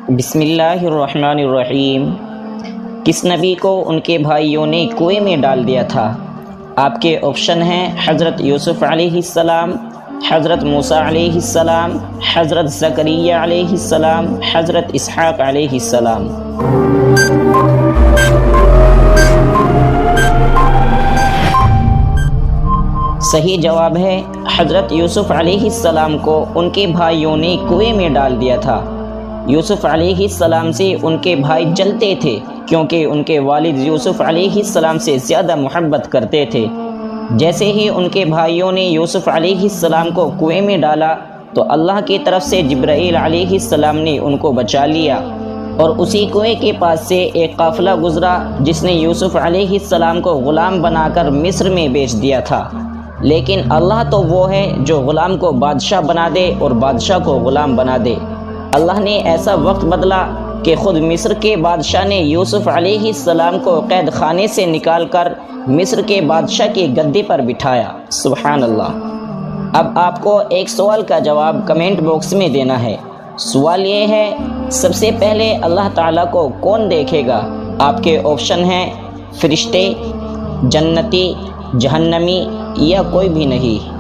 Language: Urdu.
بسم اللہ الرحمن الرحیم۔ کس نبی کو ان کے بھائیوں نے کنویں میں ڈال دیا تھا؟ آپ کے آپشن ہیں حضرت یوسف علیہ السلام، حضرت موسیٰ علیہ السلام، حضرت زکریا علیہ السلام، حضرت اسحاق علیہ السلام۔ صحیح جواب ہے حضرت یوسف علیہ السلام کو ان کے بھائیوں نے کنویں میں ڈال دیا تھا۔ یوسف علیہ السلام سے ان کے بھائی جلتے تھے کیونکہ ان کے والد یوسف علیہ السلام سے زیادہ محبت کرتے تھے۔ جیسے ہی ان کے بھائیوں نے یوسف علیہ السلام کو کنویں میں ڈالا تو اللہ کی طرف سے جبرائیل علیہ السلام نے ان کو بچا لیا، اور اسی کنویں کے پاس سے ایک قافلہ گزرا جس نے یوسف علیہ السلام کو غلام بنا کر مصر میں بیچ دیا تھا۔ لیکن اللہ تو وہ ہے جو غلام کو بادشاہ بنا دے اور بادشاہ کو غلام بنا دے۔ اللہ نے ایسا وقت بدلا کہ خود مصر کے بادشاہ نے یوسف علیہ السلام کو قید خانے سے نکال کر مصر کے بادشاہ کی گدی پر بٹھایا۔ سبحان اللہ۔ اب آپ کو ایک سوال کا جواب کمنٹ باکس میں دینا ہے۔ سوال یہ ہے، سب سے پہلے اللہ تعالیٰ کو کون دیکھے گا؟ آپ کے آپشن ہیں فرشتے، جنتی، جہنمی یا کوئی بھی نہیں۔